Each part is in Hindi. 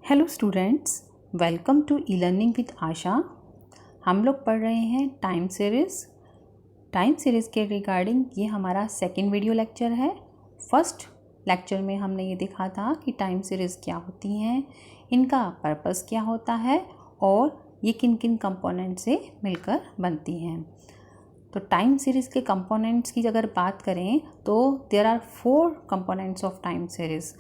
Hello students, welcome to e learning with Asha. हम लोग पढ़ रहे हैं टाइम सीरीज़ के रिगार्डिंग। ये हमारा सेकंड वीडियो लेक्चर है। फर्स्ट लेक्चर में हमने ये देखा था कि टाइम सीरीज़ क्या होती हैं, इनका पर्पस क्या होता है और ये किन किन कंपोनेंट से मिलकर बनती हैं। तो टाइम सीरीज़ के कंपोनेंट्स की अगर बात करें तो there are 4 components of time series.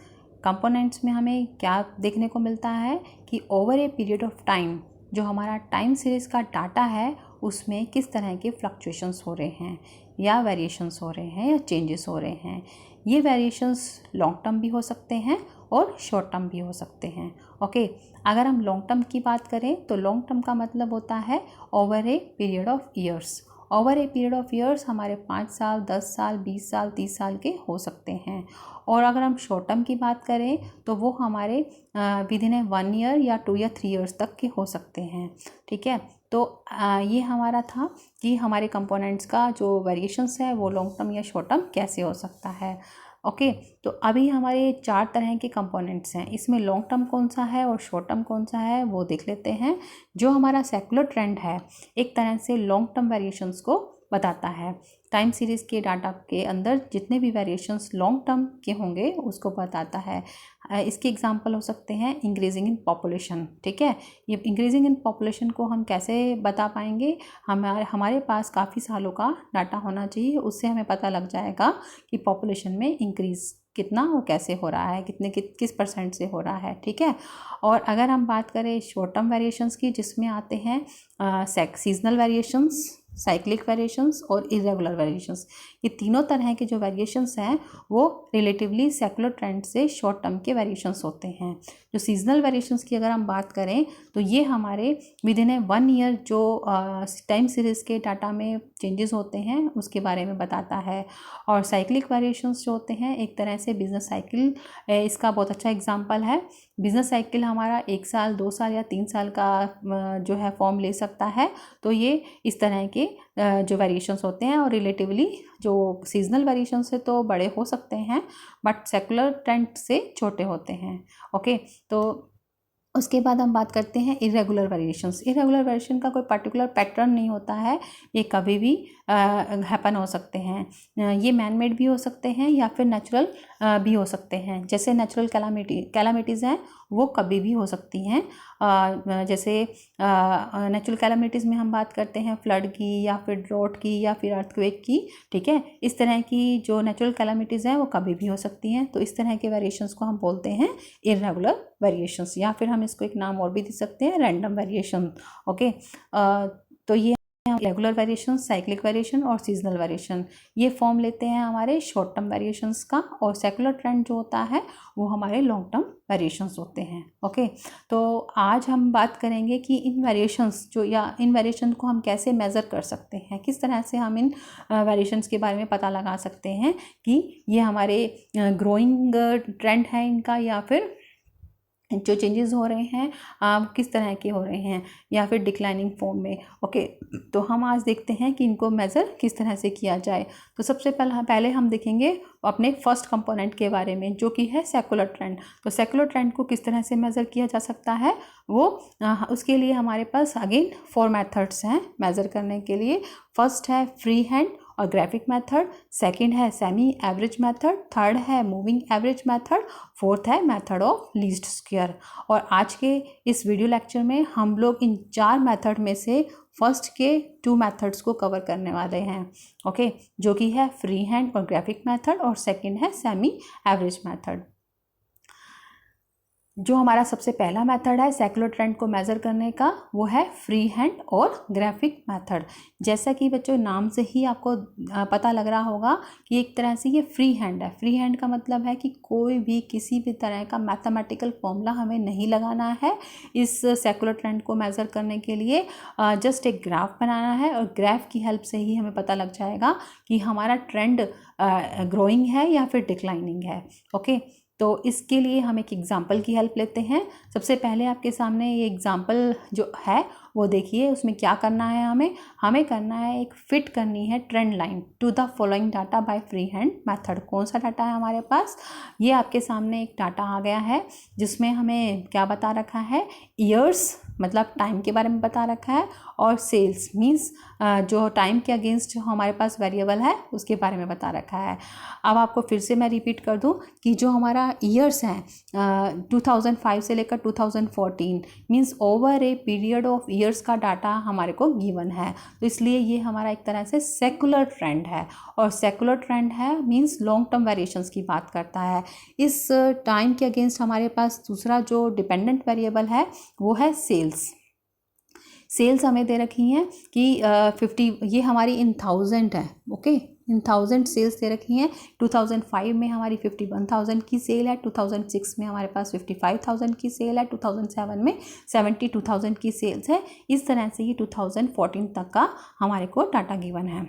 Components में हमें क्या देखने को मिलता है कि over a period of time जो हमारा टाइम सीरीज़ का डाटा है उसमें किस तरह के फ्लक्चुएशंस हो रहे हैं या वेरिएशंस हो रहे हैं या चेंजेस हो रहे हैं। ये वेरिएशंस लॉन्ग टर्म भी हो सकते हैं और शॉर्ट टर्म भी हो सकते हैं। ओके, अगर हम लॉन्ग टर्म की बात करें तो लॉन्ग टर्म का मतलब होता है over a period of years. Over a period of years हमारे 5 साल, 10 साल, 20 साल, 30 साल के हो सकते हैं। और अगर हम शॉर्ट टर्म की बात करें तो वो हमारे विद इन 1 ईयर या 2 या 3 ईयर्स तक के हो सकते हैं। ठीक है, तो ये हमारा था कि हमारे कंपोनेंट्स का जो वेरिएशंस है वो लॉन्ग टर्म या शॉर्ट टर्म कैसे हो सकता है। ओके, तो अभी हमारे 4 तरह के कंपोनेंट्स हैं। इसमें लॉन्ग टर्म कौन सा है और शॉर्ट टर्म कौन सा है वो देख लेते हैं। जो हमारा सेक्युलर ट्रेंड है एक तरह से लॉन्ग टर्म वेरिएशंस को बताता है। टाइम सीरीज़ के डाटा के अंदर जितने भी वेरिएशंस लॉन्ग टर्म के होंगे उसको बताता है। इसके एग्जांपल हो सकते हैं इंक्रीजिंग इन पॉपुलेशन। ठीक है, ये इंक्रीजिंग इन पॉपुलेशन को हम कैसे बता पाएंगे? हमारे पास काफ़ी सालों का डाटा होना चाहिए, उससे हमें पता लग जाएगा कि पॉपुलेशन में इंक्रीज़ कितना और कैसे हो रहा है, किस परसेंट से हो रहा है। ठीक है, और अगर हम बात करें शॉर्ट टर्म वेरिएशंस की जिसमें आते हैं सीजनल वेरिएशंस, साइक्लिक वेरिएशंस और इरेगुलर वेरिएशंस। ये तीनों तरह के जो वेरिएशंस हैं वो रिलेटिवली सेक्युलर ट्रेंड से शॉर्ट टर्म के वेरिएशंस होते हैं। जो सीजनल वेरिएशंस की अगर हम बात करें तो ये हमारे विद इन 1 ईयर जो टाइम सीरीज़ के डाटा में चेंजेस होते हैं उसके बारे में बताता है। और साइक्लिक वेरिएशंस जो होते हैं एक तरह से बिजनेस साइकिल इसका बहुत अच्छा एग्जाम्पल है। बिजनेस साइकिल हमारा 1 साल, 2 साल या 3 साल का जो है फॉर्म ले सकता है। तो ये इस तरह के जो वेरिएशंस होते हैं और रिलेटिवली जो सीजनल वेरिएशंस है तो बड़े हो सकते हैं बट सेकुलर ट्रेंड से छोटे होते हैं। ओके, तो उसके बाद हम बात करते हैं इरेगुलर वेरिएशंस। इरेगुलर वेरिएशन का कोई पर्टिकुलर पैटर्न नहीं होता है, ये कभी भी हैपन हो सकते हैं। ये मैन मेड भी हो सकते हैं या फिर नेचुरल भी हो सकते हैं। जैसे नेचुरल कैलामिटीज़ हैं वो कभी भी हो सकती हैं। जैसे नेचुरल कैलामिटीज़ में हम बात करते हैं फ्लड की या फिर ड्रॉट की या फिर अर्थक्वेक की। ठीक है, इस तरह की जो नेचुरल कैलामिटीज़ हैं वो कभी भी हो सकती हैं। तो इस तरह के वेरिएशंस को हम बोलते हैं इरेगुलर वेरिएशंस, या फिर हम इसको एक नाम और भी दे सकते हैं, रैंडम वेरिएशन। ओके, तो ये रेगुलर वेरिएशन, साइक्लिक वेरिएशन और सीजनल वेरिएशन ये फॉर्म लेते हैं हमारे शॉर्ट टर्म वेरिएशंस का। और सेकुलर ट्रेंड जो होता है वो हमारे लॉन्ग टर्म वेरिएशंस होते हैं। ओके, तो आज हम बात करेंगे कि इन वेरिएशंस इन वेरिएशन को हम कैसे मेज़र कर सकते हैं, किस तरह से हम इन वेरिएशंस के बारे में पता लगा सकते हैं कि ये हमारे ग्रोइंग ट्रेंड है इनका या फिर जो चेंजेस हो रहे हैं किस तरह के हो रहे हैं या फिर डिक्लाइनिंग फॉर्म में। ओके, तो हम आज देखते हैं कि इनको मेज़र किस तरह से किया जाए। तो सबसे पहले हम देखेंगे अपने फर्स्ट कंपोनेंट के बारे में जो कि है सेकुलर ट्रेंड। तो सेकुलर ट्रेंड को किस तरह से मेज़र किया जा सकता है वो उसके लिए हमारे पास अगेन 4 मेथड्स हैं मेज़र करने के लिए। फर्स्ट है फ्री हैंड और ग्राफिक मेथड, सेकंड है सेमी एवरेज मेथड, थर्ड है मूविंग एवरेज मेथड, फोर्थ है मेथड ऑफ लीस्ट स्क्वायर। और आज के इस वीडियो लेक्चर में हम लोग इन 4 मेथड में से फर्स्ट के 2 मेथड्स को कवर करने वाले हैं। ओके, जो कि है फ्री हैंड और ग्राफिक मेथड और सेकंड है सेमी एवरेज मेथड। जो हमारा सबसे पहला मेथड है सेकुलर ट्रेंड को मेज़र करने का वो है फ्री हैंड और ग्राफिक मेथड। जैसा कि बच्चों नाम से ही आपको पता लग रहा होगा कि एक तरह से ये फ्री हैंड है। फ्री हैंड का मतलब है कि कोई भी किसी भी तरह का मैथमेटिकल फॉर्मूला हमें नहीं लगाना है इस सेकुलर ट्रेंड को मेज़र करने के लिए। जस्ट एक ग्राफ बनाना है और ग्राफ की हेल्प से ही हमें पता लग जाएगा कि हमारा ट्रेंड ग्रोइंग है या फिर डिक्लाइनिंग है। ओके, तो इसके लिए हम एक एग्जाम्पल की हेल्प लेते हैं। सबसे पहले आपके सामने ये एग्जाम्पल जो है वो देखिए उसमें क्या करना है, हमें करना है एक फिट करनी है trend line to the following data by free hand method. कौन सा डाटा है हमारे पास, ये आपके सामने एक डाटा आ गया है जिसमें हमें क्या बता रखा है, ईयर्स मतलब टाइम के बारे में बता रखा है, और सेल्स मीन्स जो टाइम के अगेंस्ट जो हमारे पास वेरिएबल है उसके बारे में बता रखा है। अब आपको फिर से मैं रिपीट कर दूं कि जो हमारा ईयर्स हैं 2005 से लेकर 2014 means over a period of years का डाटा हमारे को गिवन है। तो इसलिए ये हमारा एक तरह से सेकुलर ट्रेंड है, और सेकुलर ट्रेंड है मीन्स लॉन्ग टर्म वेरिएशंस की बात करता है। इस टाइम के अगेंस्ट हमारे पास दूसरा जो डिपेंडेंट वेरिएबल है वो है सेल्स हमें दे रखी हैं कि 50, ये हमारी इन थाउजेंड है, ओके, इन थाउजेंड सेल्स दे रखी हैं। 2005 में हमारी 51,000 की सेल है, 2006 में हमारे पास 55,000 की सेल है, 2007 में 72,000 की सेल्स है। इस तरह से ये 2014 तक का हमारे को डाटा गिवन है।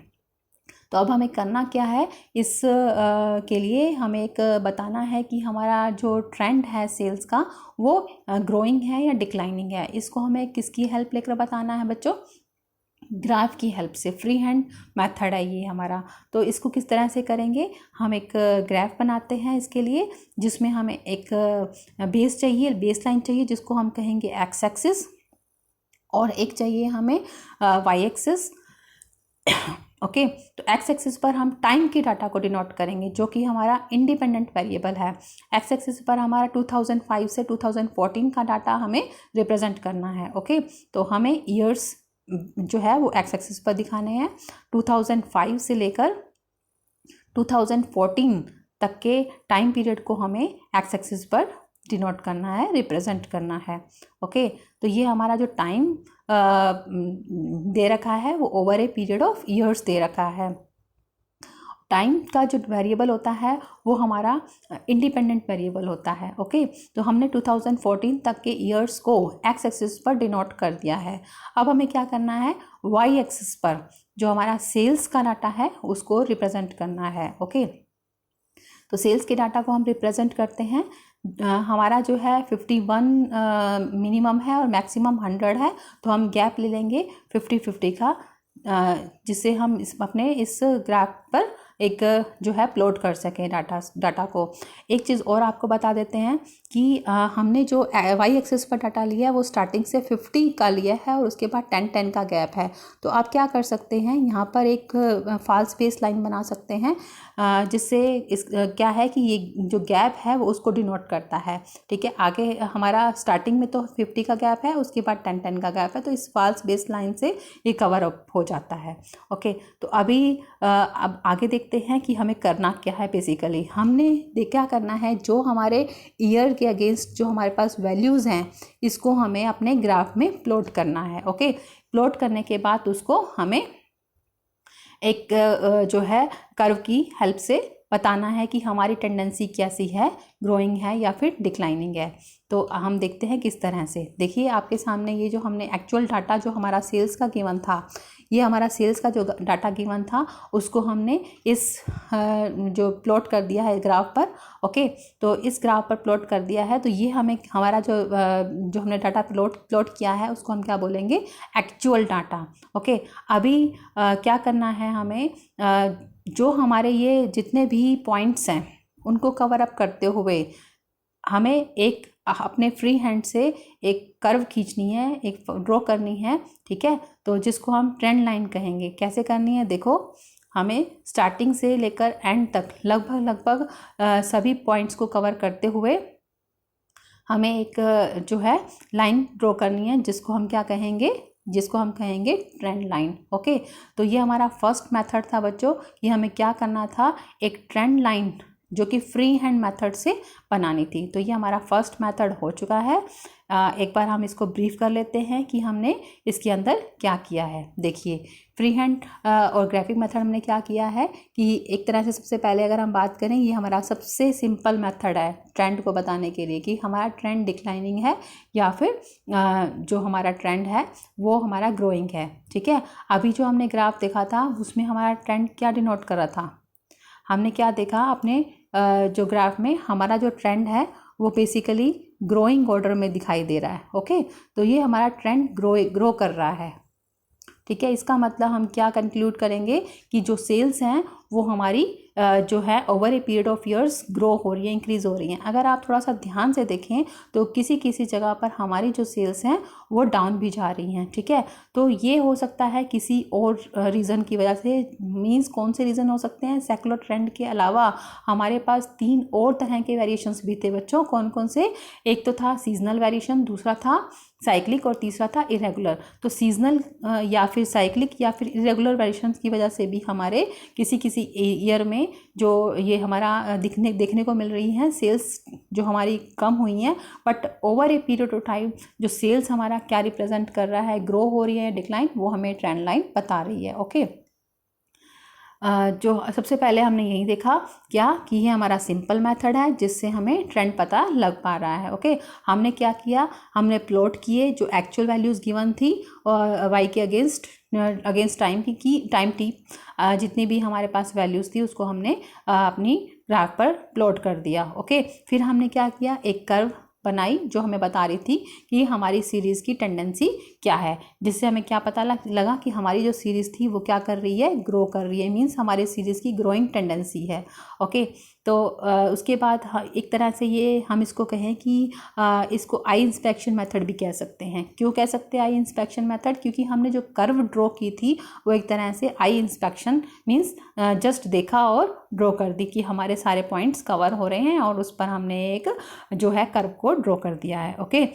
तो अब हमें करना क्या है, इस के लिए हमें एक बताना है कि हमारा जो ट्रेंड है सेल्स का वो ग्रोइंग है या डिक्लाइनिंग है। इसको हमें किसकी हेल्प लेकर बताना है बच्चों, ग्राफ की हेल्प से। फ्री हैंड मेथड है ये हमारा। तो इसको किस तरह से करेंगे, हम एक ग्राफ बनाते हैं इसके लिए, जिसमें हमें एक बेस चाहिए, बेस लाइन चाहिए जिसको हम कहेंगे एक्स एक्सिस, और एक चाहिए हमें वाई एक्सिस। ओके, तो एक्स एक्सिस पर हम टाइम के डाटा को डिनोट करेंगे जो कि हमारा इंडिपेंडेंट वेरिएबल है। एक्स एक्सिस पर हमारा 2005 से 2014 का डाटा हमें रिप्रेजेंट करना है। ओके, तो हमें ईयर्स जो है वो एक्स एक्सिस पर दिखाने हैं। 2005 से लेकर 2014 तक के टाइम पीरियड को हमें एक्स एक्सिस पर डिनोट करना है, रिप्रेजेंट करना है। ओके, तो ये हमारा जो टाइम दे रखा है वो over a period of years they रखा है। टाइम का जो वेरिएबल होता है वो हमारा इंडिपेंडेंट वेरिएबल होता है। ओके, तो हमने 2014 तक के ईयर्स को एक्स एक्सिस पर डिनोट कर दिया है। अब हमें क्या करना है, वाई एक्सिस पर जो हमारा सेल्स का डाटा है उसको रिप्रेजेंट करना है। ओके, तो सेल्स के डाटा को हम रिप्रेजेंट करते हैं। हमारा जो है 51 मिनिमम है और मैक्सिमम 100 है, तो हम गैप ले लेंगे 50-50 का, जिससे हम अपने इस ग्राफ पर एक जो है प्लॉट कर सकें डाटा को। एक चीज़ और आपको बता देते हैं कि हमने जो वाई एक्सिस पर डाटा लिया है वो स्टार्टिंग से 50 का लिया है और उसके बाद 10-10 का गैप है। तो आप क्या कर सकते हैं, यहाँ पर एक फॉल्स बेस लाइन बना सकते हैं, जिससे इस क्या है कि ये जो गैप है वो उसको डिनोट करता है। ठीक है, आगे हमारा स्टार्टिंग में तो 50 का गैप है, उसके बाद 10-10 का गैप है, तो इस फॉल्स बेस लाइन से ये कवर अप हो जाता है। ओके, तो अभी अब आगे देखते हैं कि हमें करना क्या है। बेसिकली हमने क्या करना है, जो हमारे ईयर के अगेंस्ट जो हमारे पास वैल्यूज़ हैं इसको हमें अपने ग्राफ में प्लॉट करना है। ओके, प्लॉट करने के बाद उसको हमें एक जो है कर्व की हेल्प से बताना है कि हमारी टेंडेंसी कैसी है, ग्रोइंग है या फिर डिक्लाइनिंग है। तो हम देखते हैं किस तरह से। देखिए आपके सामने ये जो हमने एक्चुअल डाटा जो हमारा सेल्स का गिवन था, ये हमारा सेल्स का जो डाटा गिवन था उसको हमने इस जो प्लॉट कर दिया है ग्राफ पर। ओके, तो इस ग्राफ पर प्लॉट कर दिया है, तो ये हमें हमारा जो हमने डाटा प्लॉट किया है उसको हम क्या बोलेंगे, एक्चुअल डाटा। ओके, अभी क्या करना है हमें, जो हमारे ये जितने भी पॉइंट्स हैं उनको कवर अप करते हुए हमें एक अपने फ्री हैंड से एक कर्व खींचनी है, एक ड्रॉ करनी है। ठीक है, तो जिसको हम ट्रेंड लाइन कहेंगे। कैसे करनी है, देखो हमें स्टार्टिंग से लेकर एंड तक लगभग सभी पॉइंट्स को कवर करते हुए हमें एक जो है लाइन ड्रॉ करनी है, जिसको हम कहेंगे ट्रेंड लाइन। ओके, तो ये हमारा फर्स्ट मेथड था बच्चों। ये हमें क्या करना था, एक ट्रेंड लाइन जो कि फ्री हैंड मेथड से बनानी थी। तो ये हमारा फर्स्ट मेथड हो चुका है। एक बार हम इसको ब्रीफ कर लेते हैं कि हमने इसके अंदर क्या किया है। देखिए फ्री हैंड और ग्राफिक मेथड हमने क्या किया है कि एक तरह से सबसे पहले अगर हम बात करें, ये हमारा सबसे सिंपल मेथड है ट्रेंड को बताने के लिए कि हमारा ट्रेंड डिक्लाइनिंग है या फिर जो हमारा ट्रेंड है वो हमारा ग्रोइंग है। ठीक है, अभी जो हमने ग्राफ देखा था उसमें हमारा ट्रेंड क्या डिनोट कर रहा था, हमने क्या देखा अपने जो ग्राफ में हमारा जो ट्रेंड है वो बेसिकली ग्रोइंग ऑर्डर में दिखाई दे रहा है। ओके, तो ये हमारा ट्रेंड ग्रो कर रहा है। ठीक है, इसका मतलब हम क्या कंक्लूड करेंगे कि जो सेल्स हैं वो हमारी जो है over a period of years grow हो रही है, इंक्रीज हो रही हैं। अगर आप थोड़ा सा ध्यान से देखें तो किसी किसी जगह पर हमारी जो सेल्स हैं वो डाउन भी जा रही हैं। ठीक है, तो ये हो सकता है किसी और रीज़न की वजह से। मींस कौन से रीज़न हो सकते हैं? सेकुलर ट्रेंड के अलावा हमारे पास 3 और तरह के वेरिएशंस भी थे बच्चों। कौन कौन से? एक तो था सीजनल वेरिएशन, दूसरा था साइक्लिक और तीसरा था इरेगुलर। तो सीजनल या फिर साइक्लिक या फिर इरेगुलर वेरिएशंस की वजह से भी हमारे किसी किसी ईयर में जो ये हमारा देखने को मिल रही हैं सेल्स जो हमारी कम हुई हैं। But over a period of time जो सेल्स हमारा क्या रिप्रेजेंट कर रहा है, ग्रो हो रही है डिक्लाइन, वो हमें ट्रेंड लाइन बता रही है। ओके, जो सबसे पहले हमने यही देखा क्या कि ये हमारा सिंपल मेथड है जिससे हमें ट्रेंड पता लग पा रहा है। ओके, हमने क्या किया? हमने प्लॉट किए जो एक्चुअल वैल्यूज़ गिवन थी और वाई के अगेंस्ट टाइम की टाइम टी जितनी भी हमारे पास वैल्यूज़ थी उसको हमने अपनी ग्राफ पर प्लॉट कर दिया। ओके, फिर हमने क्या किया? एक कर्व बनाई जो हमें बता रही थी कि हमारी सीरीज़ की टेंडेंसी क्या है, जिससे हमें क्या पता लगा कि हमारी जो सीरीज़ थी वो क्या कर रही है? ग्रो कर रही है। मीन्स हमारी सीरीज़ की ग्रोइंग टेंडेंसी है। ओके, तो उसके बाद एक तरह से ये हम इसको कहें कि इसको आई इंस्पेक्शन मेथड भी कह सकते हैं। क्यों कह सकते हैं आई इंस्पेक्शन मेथड? क्योंकि हमने जो कर्व ड्रॉ की थी वो एक तरह से आई इंस्पेक्शन मीन्स जस्ट देखा और ड्रॉ कर दी कि हमारे सारे पॉइंट्स कवर हो रहे हैं और उस पर हमने एक जो है कर्व को ड्रॉ कर दिया है। ओके,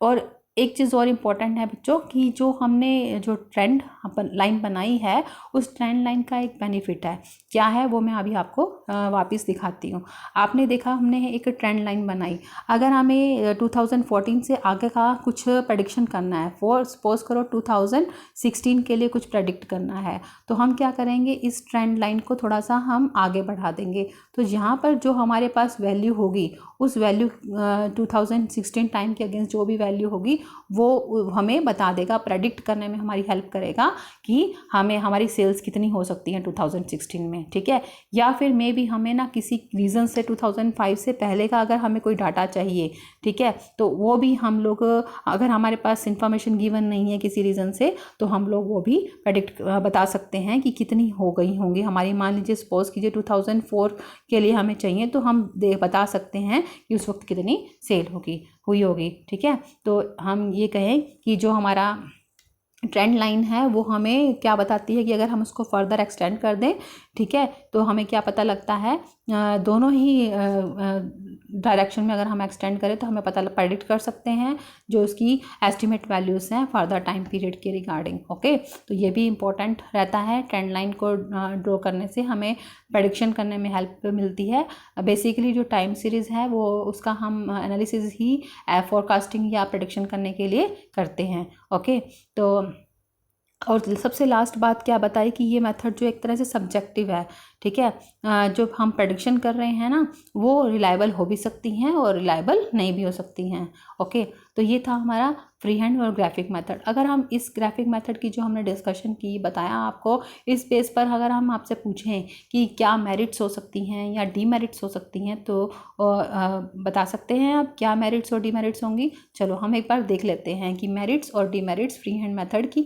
और एक चीज़ और इम्पॉर्टेंट है बच्चों कि जो हमने जो ट्रेंड लाइन बनाई है उस ट्रेंड लाइन का एक बेनिफिट है। क्या है वो मैं अभी आपको वापस दिखाती हूँ। आपने देखा हमने एक ट्रेंड लाइन बनाई। अगर हमें 2014 से आगे का कुछ प्रेडिक्शन करना है, सपोज करो 2016 के लिए कुछ प्रेडिक्ट करना है, तो हम क्या करेंगे? इस ट्रेंड लाइन को थोड़ा सा हम आगे बढ़ा देंगे। तो यहाँ पर जो हमारे पास वैल्यू होगी उस वैल्यू 2016 टाइम के अगेंस्ट जो भी वैल्यू होगी वो हमें बता देगा, प्रेडिक्ट करने में हमारी हेल्प करेगा कि हमें हमारी सेल्स कितनी हो सकती हैं 2016 में। ठीक है, या फिर मे भी हमें ना किसी रीज़न से 2005 से पहले का अगर हमें कोई डाटा चाहिए, ठीक है, तो वो भी हम लोग अगर हमारे पास इंफॉर्मेशन गिवन नहीं है किसी रीज़न से तो हम लोग वो भी प्रेडिक्ट बता सकते हैं कि कितनी हो गई होंगी हमारी। मान लीजिए सपोज कीजिए 2004 के लिए हमें चाहिए तो हम बता सकते हैं कि उस वक्त कितनी सेल हुई होगी। ठीक है, तो हम ये कहें कि जो हमारा ट्रेंड लाइन है वो हमें क्या बताती है कि अगर हम उसको फर्दर एक्सटेंड कर दें, ठीक है, तो हमें क्या पता लगता है? दोनों ही डायरेक्शन में अगर हम एक्सटेंड करें तो हमें पता प्रेडिक्ट कर सकते हैं जो उसकी एस्टिमेट वैल्यूज़ हैं फर्दर टाइम पीरियड के रिगार्डिंग। ओके, तो ये भी इम्पोर्टेंट रहता है। ट्रेंड लाइन को ड्रॉ करने से हमें प्रेडिक्शन करने में हेल्प मिलती है। बेसिकली जो टाइम सीरीज़ है वो उसका हम एनालिसिस ही फोरकास्टिंग या प्रेडिक्शन करने के लिए करते हैं। ओके, तो और सबसे लास्ट बात क्या बताई कि ये मेथड जो एक तरह से सब्जेक्टिव है। ठीक है, जो हम प्रेडिक्शन कर रहे हैं ना वो रिलायबल हो भी सकती हैं और रिलायबल नहीं भी हो सकती हैं। ओके, तो ये था हमारा फ्री हैंड और ग्राफिक मेथड। अगर हम इस ग्राफिक मेथड की जो हमने डिस्कशन की, बताया आपको, इस बेस पर अगर हम आपसे पूछें कि क्या मेरिट्स हो सकती हैं या डीमेरिट्स हो सकती हैं तो बता सकते हैं आप क्या मेरिट्स और डीमेरिट्स होंगी? चलो हम एक बार देख लेते हैं कि मेरिट्स और डीमेरिट्स फ्री हैंड मेथड की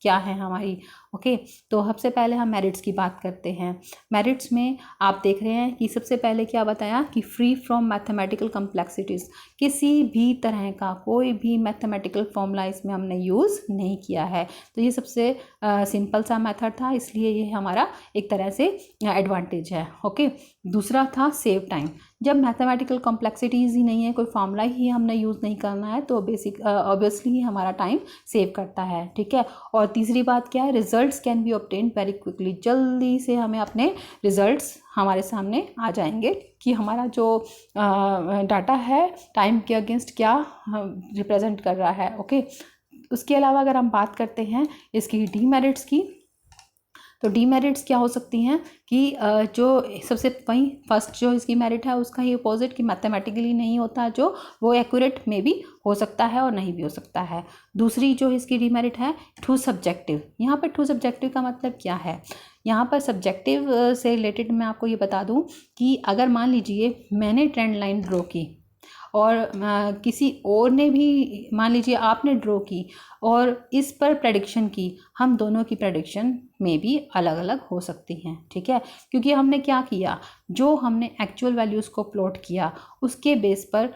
क्या है हमारी। ओके, तो सबसे पहले हम मेरिट्स की बात करते हैं। मेरिट्स में आप देख रहे हैं कि सबसे पहले क्या बताया कि फ्री फ्रॉम मैथमेटिकल कम्प्लेक्सिटीज़, किसी भी तरह का कोई भी मैथमेटिकल फॉर्मूला इसमें हमने यूज़ नहीं किया है। तो ये सबसे सिंपल सा मेथड था, इसलिए ये हमारा एक तरह से एडवांटेज है। ओके, दूसरा था सेव टाइम। जब मैथमेटिकल कॉम्प्लेक्सिटीज़ ही नहीं है, कोई फार्मूला ही हमने यूज़ नहीं करना है तो ऑब्वियसली हमारा टाइम सेव करता है। ठीक है, और तीसरी बात क्या है? Results can be obtained very quickly. जल्दी से हमें अपने रिजल्ट्स हमारे सामने आ जाएंगे कि हमारा जो डाटा है टाइम के अगेंस्ट क्या रिप्रेजेंट कर रहा है। ओके, उसके अलावा अगर हम बात करते हैं इसकी डीमेरिट्स की, तो डीमेरिट्स क्या हो सकती हैं कि जो सबसे वही फर्स्ट जो इसकी मेरिट है उसका ही अपोजिट कि मैथमेटिकली नहीं होता, जो वो एक्यूरेट में भी हो सकता है और नहीं भी हो सकता है। दूसरी जो इसकी डीमेरिट है टू सब्जेक्टिव। यहाँ पर टू सब्जेक्टिव का मतलब क्या है? यहाँ पर सब्जेक्टिव से रिलेटेड मैं आपको ये बता दूँ कि अगर मान लीजिए मैंने ट्रेंड लाइन ड्रॉ की और किसी और ने भी मान लीजिए आपने ड्रॉ की और इस पर प्रेडिक्शन की, हम दोनों की प्रेडिक्शन में भी अलग अलग हो सकती हैं, ठीक है। क्योंकि हमने क्या किया, जो हमने एक्चुअल वैल्यूज़ को प्लॉट किया उसके बेस पर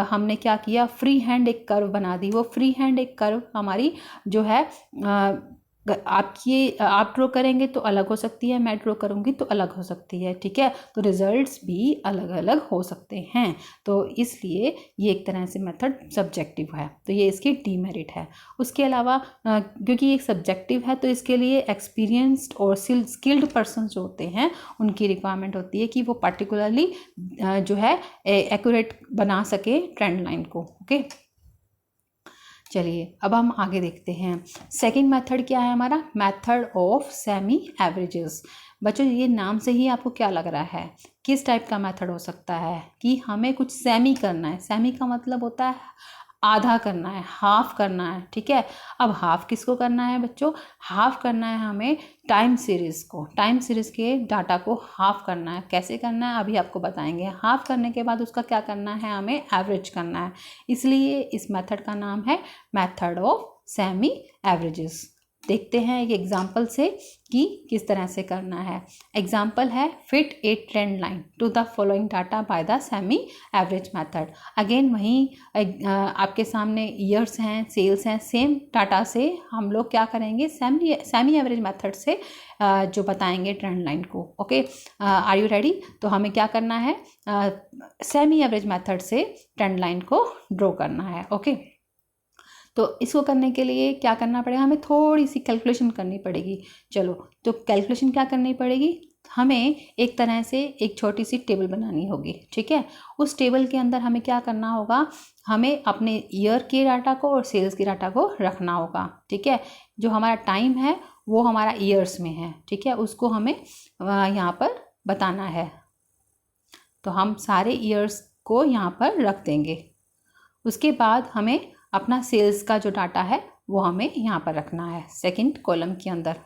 हमने क्या किया, फ्री हैंड एक कर्व बना दी। वो फ्री हैंड एक कर्व हमारी जो है आप ड्रॉ करेंगे तो अलग हो सकती है, मैं ड्रॉ करूँगी तो अलग हो सकती है, ठीक है। तो रिजल्ट्स भी अलग अलग हो सकते हैं। तो इसलिए ये एक तरह से मेथड सब्जेक्टिव है, तो ये इसकी डीमेरिट है। उसके अलावा क्योंकि ये सब्जेक्टिव है तो इसके लिए एक्सपीरियंस्ड और स्किल्ड पर्सन जो होते हैं उनकी रिक्वायरमेंट होती है कि वो पर्टिकुलरली जो है एक्यूरेट बना सके ट्रेंड लाइन को। ओके, चलिए अब हम आगे देखते हैं। सेकंड मेथड क्या है हमारा, मेथड ऑफ सेमी एवरेजेस। बच्चों ये नाम से ही आपको क्या लग रहा है, किस टाइप का मेथड हो सकता है कि हमें कुछ सेमी करना है। सेमी का मतलब होता है आधा करना है, हाफ करना है, ठीक है। अब हाफ किसको करना है बच्चों, हाफ करना है हमें टाइम सीरीज़ को, टाइम सीरीज़ के डाटा को हाफ करना है। कैसे करना है अभी आपको बताएंगे। हाफ करने के बाद उसका क्या करना है, हमें एवरेज करना है। इसलिए इस मेथड का नाम है मेथड ऑफ सेमी एवरेजेस। देखते हैं एक एग्जाम्पल से कि किस तरह से करना है। एग्जाम्पल है fit a trend line to the following data by the semi average method. Again वहीं आपके सामने ईयर्स हैं, सेल्स हैं, सेम डाटा से हम लोग क्या करेंगे, सेमी एवरेज मेथड से जो बताएंगे ट्रेंड लाइन को। Okay, are you ready. तो हमें क्या करना है, सेमी एवरेज मेथड से ट्रेंड लाइन को ड्रॉ करना है। ओके, तो इसको करने के लिए क्या करना पड़ेगा, हमें थोड़ी सी कैलकुलेशन करनी पड़ेगी। चलो, तो कैलकुलेशन क्या करनी पड़ेगी, हमें एक तरह से एक छोटी सी टेबल बनानी होगी, ठीक है। उस टेबल के अंदर हमें क्या करना होगा, हमें अपने ईयर के डाटा को और सेल्स के डाटा को रखना होगा, ठीक है। जो हमारा टाइम है वो हमारा ईयर्स में है, ठीक है, उसको हमें यहाँ पर बताना है। तो हम सारे ईयर्स को यहाँ पर रख देंगे। उसके बाद हमें अपना सेल्स का जो डाटा है वो हमें यहाँ पर रखना है सेकंड कॉलम के अंदर।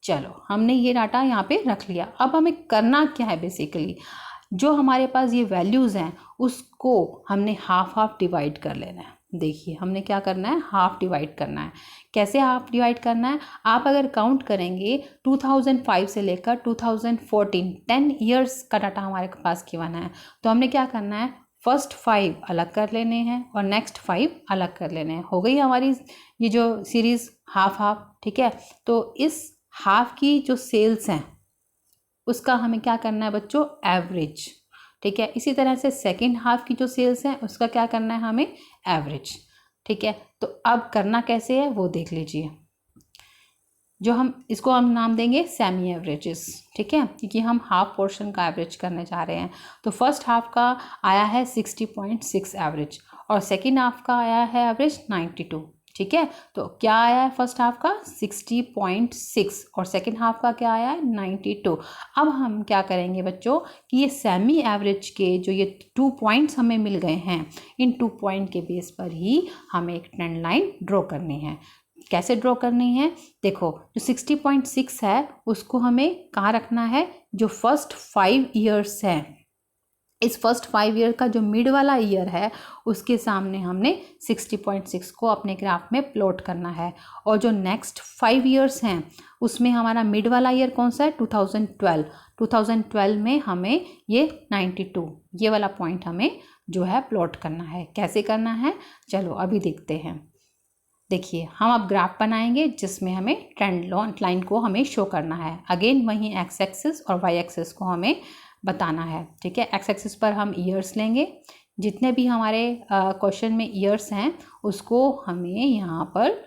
चलो, हमने ये डाटा यहाँ पे रख लिया। अब हमें करना क्या है, बेसिकली जो हमारे पास ये वैल्यूज़ हैं उसको हमने हाफ हाफ डिवाइड कर लेना है। देखिए हमने क्या करना है, हाफ डिवाइड करना है। कैसे हाफ डिवाइड करना है, आप अगर काउंट करेंगे 2005 से लेकर 2014 10 ईयर्स का डाटा हमारे पास गिवन है। तो हमने क्या करना है, फर्स्ट 5 अलग कर लेने हैं और नेक्स्ट 5 अलग कर लेने हैं। हो गई हमारी ये जो सीरीज़ हाफ हाफ, ठीक है। तो इस हाफ की जो सेल्स हैं उसका हमें क्या करना है बच्चों, एवरेज, ठीक है। इसी तरह से सेकंड हाफ की जो सेल्स हैं उसका क्या करना है हमें, एवरेज, ठीक है। तो अब करना कैसे है वो देख लीजिए। जो इसको हम नाम देंगे सेमी एवरेजेस, ठीक है, क्योंकि हम हाफ पोर्शन का एवरेज करने जा रहे हैं। तो फर्स्ट हाफ का आया है 60.6 एवरेज और सेकंड हाफ का आया है एवरेज 92, ठीक है। तो क्या आया है फर्स्ट हाफ का 60.6 और सेकंड हाफ का क्या आया है 92। अब हम क्या करेंगे बच्चों कि ये सेमी एवरेज के जो ये 2 पॉइंट्स हमें मिल गए हैं, इन 2 पॉइंट के बेस पर ही हमें एक ट्रेंड लाइन ड्रॉ करनी है। कैसे ड्रॉ करनी है, देखो जो 60.6 है उसको हमें कहाँ रखना है, जो फर्स्ट 5 ईयर्स हैं, इस फर्स्ट 5 ईयर का जो मिड वाला ईयर है उसके सामने हमने 60.6 को अपने ग्राफ में प्लॉट करना है। और जो नेक्स्ट 5 ईयर्स हैं उसमें हमारा मिड वाला ईयर कौन सा है, 2012 में हमें ये 92 ये वाला पॉइंट हमें जो है प्लॉट करना है। कैसे करना है, चलो अभी देखते हैं। देखिए हम अब ग्राफ बनाएंगे जिसमें हमें ट्रेंड लाइन को हमें शो करना है। अगेन वहीं एक्स एक्सिस और वाई एक्सिस को हमें बताना है, ठीक है। एक्स एक्सिस पर हम ईयर्स लेंगे, जितने भी हमारे क्वेश्चन में ईयर्स हैं उसको हमें यहाँ पर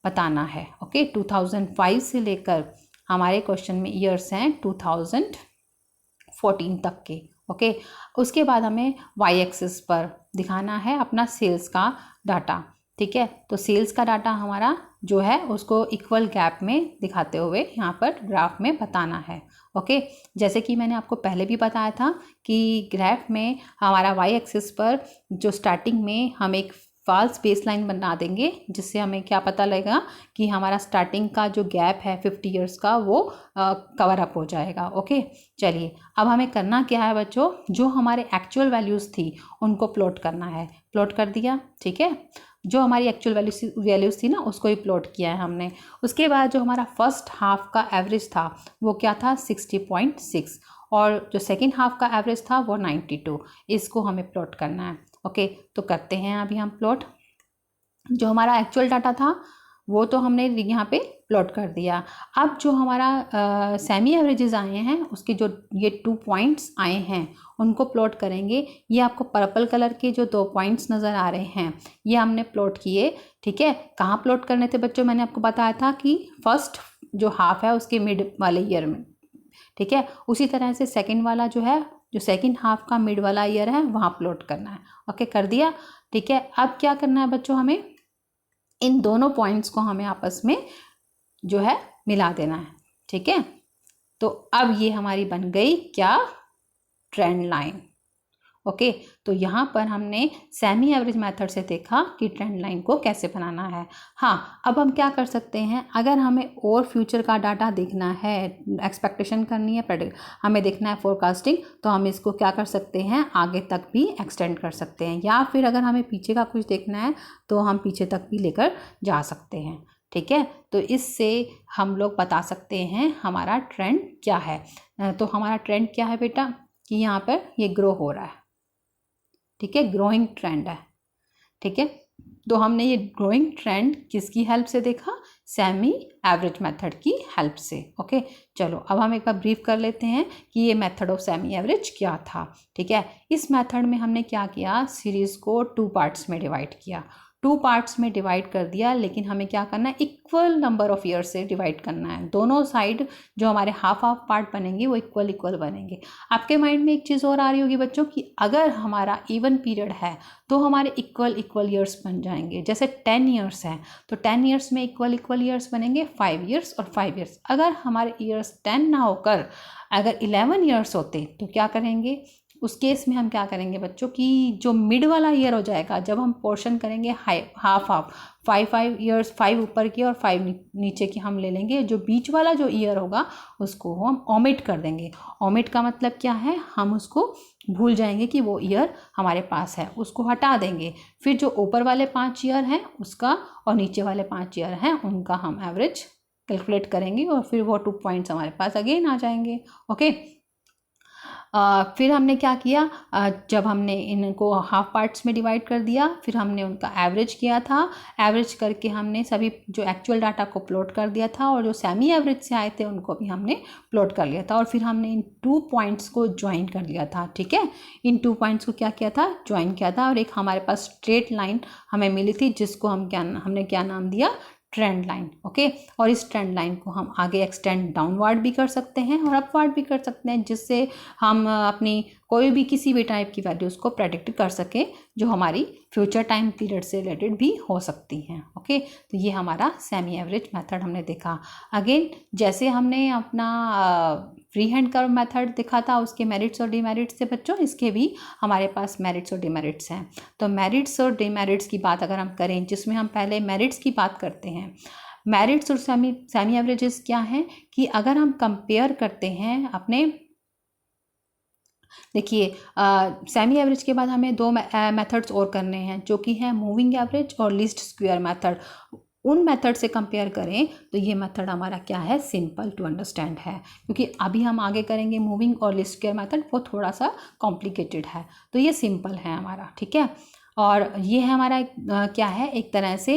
बताना है। ओके, 2005 से लेकर हमारे क्वेश्चन में ईयर्स हैं 2014 तक के। ओके, उसके बाद हमें वाई एक्सिस पर दिखाना है अपना सेल्स का डाटा, ठीक है। तो सेल्स का डाटा हमारा जो है उसको इक्वल गैप में दिखाते हुए यहाँ पर ग्राफ में बताना है। ओके, जैसे कि मैंने आपको पहले भी बताया था कि ग्राफ में हमारा वाई एक्सिस पर जो स्टार्टिंग में हम एक फॉल्स बेसलाइन बना देंगे, जिससे हमें क्या पता लगेगा कि हमारा स्टार्टिंग का जो गैप है 50 ईयर्स का वो कवर अप हो जाएगा। ओके, चलिए अब हमें करना क्या है बच्चों, जो हमारे एक्चुअल वैल्यूज़ थी उनको प्लॉट करना है। प्लॉट कर दिया, ठीक है, जो हमारी एक्चुअल वैल्यूज़ थी ना उसको ही प्लॉट किया है हमने। उसके बाद जो हमारा फर्स्ट हाफ का एवरेज था वो क्या था 60.6, और जो सेकेंड हाफ का एवरेज था वो 92। इसको हमें प्लॉट करना है। ओके, तो करते हैं अभी हम प्लॉट। जो हमारा एक्चुअल डाटा था वो तो हमने यहाँ पे प्लॉट कर दिया। अब जो हमारा सेमी एवरेजेस आए हैं उसके जो ये 2 पॉइंट्स आए हैं उनको प्लॉट करेंगे। ये आपको पर्पल कलर के जो 2 पॉइंट्स नज़र आ रहे हैं ये हमने प्लॉट किए, ठीक है। कहाँ प्लॉट करने थे बच्चों, मैंने आपको बताया था कि फर्स्ट जो हाफ है उसके मिड वाले ईयर में, ठीक है। उसी तरह से सेकेंड वाला जो है, जो सेकेंड हाफ का मिड वाला ईयर है वहाँ प्लॉट करना है। ओके, कर दिया, ठीक है। अब क्या करना है बच्चों, हमें इन दोनों पॉइंट्स को हमें आपस में जो है मिला देना है, ठीक है। तो अब ये हमारी बन गई क्या, ट्रेंड लाइन। ओके, तो यहाँ पर हमने सेमी एवरेज मेथड से देखा कि ट्रेंड लाइन को कैसे बनाना है। हाँ, अब हम क्या कर सकते हैं, अगर हमें और फ्यूचर का डाटा देखना है, एक्सपेक्टेशन करनी है, हमें देखना है फोरकास्टिंग, तो हम इसको क्या कर सकते हैं, आगे तक भी एक्सटेंड कर सकते हैं, या फिर अगर हमें पीछे का कुछ देखना है तो हम पीछे तक भी लेकर जा सकते हैं, ठीक है। तो इससे हम लोग बता सकते हैं हमारा ट्रेंड क्या है। तो हमारा ट्रेंड क्या है बेटा, कि यहाँ पर ये ग्रो हो रहा है, ठीक है, ग्रोइंग ट्रेंड है, ठीक है। तो हमने ये ग्रोइंग ट्रेंड किसकी हेल्प से देखा, सेमी एवरेज मेथड की हेल्प से। ओके, चलो अब हम एक बार ब्रीफ कर लेते हैं कि ये मेथड ऑफ सेमी एवरेज क्या था, ठीक है। इस मेथड में हमने क्या किया, सीरीज़ को 2 पार्ट्स में डिवाइड किया, 2 पार्ट्स में डिवाइड कर दिया, लेकिन हमें क्या करना है, इक्वल नंबर ऑफ ईयर से डिवाइड करना है। दोनों साइड जो हमारे हाफ हाफ पार्ट बनेंगे वो इक्वल बनेंगे। आपके माइंड में एक चीज़ और आ रही होगी बच्चों कि अगर हमारा इवन पीरियड है तो हमारे इक्वल ईयर्स बन जाएंगे। जैसे 10 ईयर्स हैं तो 10 ईयर्स में इक्वल ईयर्स बनेंगे, 5 ईयर्स और 5 ईयर्स। अगर हमारे ईयर्स 10 ना होकर अगर 11 ईयर्स होते तो क्या करेंगे, उस केस में हम क्या करेंगे बच्चों कि जो मिड वाला ईयर हो जाएगा, जब हम पोर्शन करेंगे हाफ 5 ईयर्स, 5 ऊपर की और 5 नीचे की हम ले लेंगे, जो बीच वाला जो ईयर होगा उसको हम ओमिट कर देंगे। ओमिट का मतलब क्या है, हम उसको भूल जाएंगे कि वो ईयर हमारे पास है, उसको हटा देंगे। फिर जो ऊपर वाले 5 ईयर हैं उसका और नीचे वाले 5 ईयर हैं उनका हम एवरेज कैलकुलेट करेंगे और फिर वो 2 पॉइंट्स हमारे पास अगेन आ जाएंगे। ओके, फिर हमने क्या किया, जब हमने इनको हाफ पार्ट्स में डिवाइड कर दिया, फिर हमने उनका एवरेज किया था। एवरेज करके हमने सभी जो एक्चुअल डाटा को प्लॉट कर दिया था और जो सेमी एवरेज से आए थे उनको भी हमने प्लॉट कर लिया था, और फिर हमने इन 2 पॉइंट्स को ज्वाइन कर लिया था, ठीक है। इन 2 पॉइंट्स को क्या किया था, ज्वाइन किया था, और एक हमारे पास स्ट्रेट लाइन हमें मिली थी जिसको हमने क्या नाम दिया, ट्रेंड लाइन। ओके, और इस ट्रेंड लाइन को हम आगे एक्सटेंड डाउनवर्ड भी कर सकते हैं और अपवर्ड भी कर सकते हैं, जिससे हम अपनी कोई भी किसी भी टाइप की वैल्यूज़ को प्रेडिक्ट कर सकें जो हमारी फ्यूचर टाइम पीरियड से रिलेटेड भी हो सकती हैं। ओके, तो ये हमारा सेमी एवरेज मेथड हमने देखा। अगेन जैसे हमने अपना फ्री हैंड कर्व मेथड देखा था, उसके मेरिट्स और डिमेरिट्स थे बच्चों, इसके भी हमारे पास मेरिट्स और डिमेरिट्स हैं। तो मेरिट्स और डिमेरिट्स की बात अगर हम करें, जिसमें हम पहले मेरिट्स की बात करते हैं। मेरिट्स और सेमी एवरेजेस क्या हैं कि अगर हम कंपेयर करते हैं अपने, देखिए सेमी एवरेज के बाद हमें 2 मेथड्स और करने हैं जो कि हैं मूविंग एवरेज और लीस्ट स्क्वायर मेथड। उन मेथड से कंपेयर करें तो ये मेथड हमारा क्या है, सिंपल टू अंडरस्टैंड है, क्योंकि अभी हम आगे करेंगे मूविंग और लीस्ट स्क्वायर मेथड, वो थोड़ा सा कॉम्प्लिकेटेड है, तो ये सिंपल है हमारा, ठीक है। और ये है हमारा क्या है, एक तरह से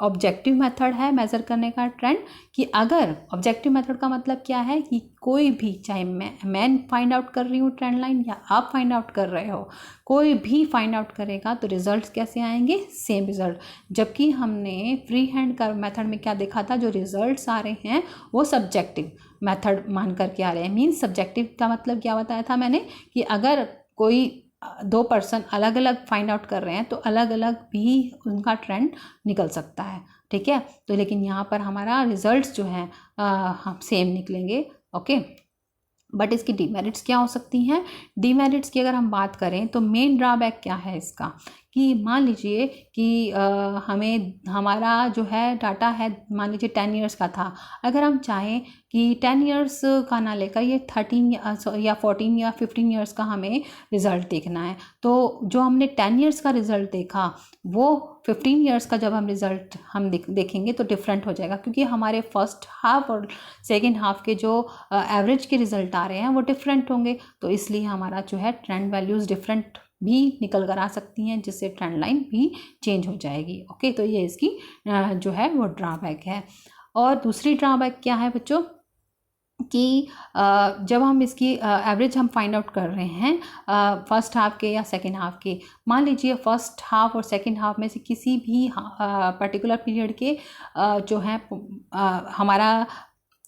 ऑब्जेक्टिव मेथड है मेज़र करने का ट्रेंड, कि अगर ऑब्जेक्टिव मेथड का मतलब क्या है कि कोई भी, चाहे मैं फाइंड आउट कर रही हूँ ट्रेंड लाइन या आप फाइंड आउट कर रहे हो, कोई भी फाइंड आउट करेगा तो रिजल्ट्स कैसे आएंगे, सेम रिजल्ट। जबकि हमने फ्री हैंड कर्व मेथड में क्या देखा था, जो रिजल्ट्स आ रहे हैं वो सब्जेक्टिव मेथड मान करके आ रहे हैं। मीन्स सब्जेक्टिव का मतलब क्या बताया था मैंने, कि अगर कोई 2 पर्सन अलग अलग फाइंड आउट कर रहे हैं तो अलग अलग भी उनका ट्रेंड निकल सकता है, ठीक है। तो लेकिन यहाँ पर हमारा रिजल्ट्स जो हैं हम सेम निकलेंगे। ओके, बट इसकी डिमेरिट्स क्या हो सकती हैं। डिमेरिट्स की अगर हम बात करें तो मेन ड्रॉबैक क्या है इसका, कि मान लीजिए कि हमारा जो है डाटा है, मान लीजिए 10 ईयर्स का था। अगर हम चाहें कि 10 ईयर्स का ना लेकर ये 13 या 14 या 15 ईयर्स का हमें रिज़ल्ट देखना है, तो जो हमने 10 ईयर्स का रिज़ल्ट देखा वो 15 ईयर्स का जब हम रिज़ल्ट हम देखेंगे तो डिफरेंट हो जाएगा, क्योंकि हमारे फर्स्ट हाफ और सेकेंड हाफ के जो एवरेज के रिज़ल्ट आ रहे हैं वो डिफरेंट होंगे। तो इसलिए हमारा जो है ट्रेंड वैल्यूज़ डिफरेंट भी निकल कर आ सकती हैं, जिससे ट्रेंड लाइन भी चेंज हो जाएगी। ओके, तो ये इसकी जो है वो ड्रॉबैक है। और दूसरी ड्रॉबैक क्या है बच्चों कि जब हम इसकी एवरेज हम फाइंड आउट कर रहे हैं फर्स्ट हाफ के या सेकेंड हाफ के, मान लीजिए फर्स्ट हाफ और सेकेंड हाफ में से किसी भी पर्टिकुलर पीरियड के जो है हमारा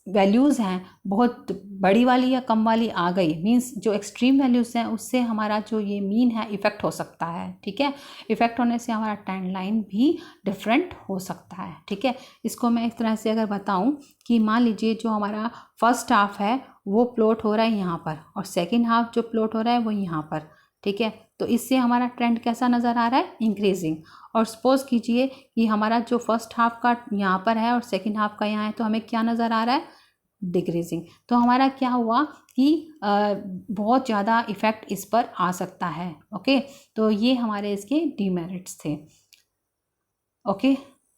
वैल्यूज़ हैं बहुत बड़ी वाली या कम वाली आ गई, मींस जो एक्सट्रीम वैल्यूज़ हैं उससे हमारा जो ये मीन है इफ़ेक्ट हो सकता है। ठीक है, इफ़ेक्ट होने से हमारा ट्रेंड लाइन भी डिफरेंट हो सकता है। ठीक है, इसको मैं एक तरह से अगर बताऊं कि मान लीजिए जो हमारा फर्स्ट हाफ है वो प्लॉट हो रहा है यहाँ पर, और सेकेंड हाफ जो प्लॉट हो रहा है वो यहाँ पर। ठीक है, तो इससे हमारा ट्रेंड कैसा नज़र आ रहा है, इंक्रीजिंग। और सपोज कीजिए कि हमारा जो फर्स्ट हाफ का यहाँ पर है और सेकेंड हाफ का यहाँ है, तो हमें क्या नज़र आ रहा है, डिक्रीजिंग। तो हमारा क्या हुआ कि बहुत ज़्यादा इफ़ेक्ट इस पर आ सकता है। ओके, तो ये हमारे इसके डीमेरिट्स थे। ओके,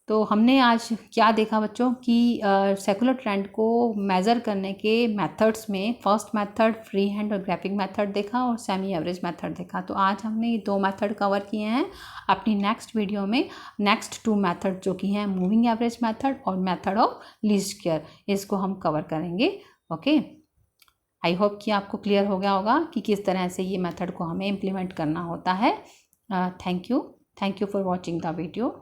तो हमने आज क्या देखा बच्चों कि सेकुलर ट्रेंड को मेज़र करने के मेथड्स में फर्स्ट मेथड फ्री हैंड और ग्राफिक मेथड देखा और सेमी एवरेज मेथड देखा। तो आज हमने ये 2 मेथड कवर किए हैं। अपनी नेक्स्ट वीडियो में नेक्स्ट 2 मेथड जो कि हैं मूविंग एवरेज मेथड और मेथड ऑफ लीस्ट स्क्वायर, इसको हम कवर करेंगे। ओके, आई होप कि आपको क्लियर हो गया होगा कि किस तरह से ये मेथड को हमें इम्प्लीमेंट करना होता है। Thank you for watching the video.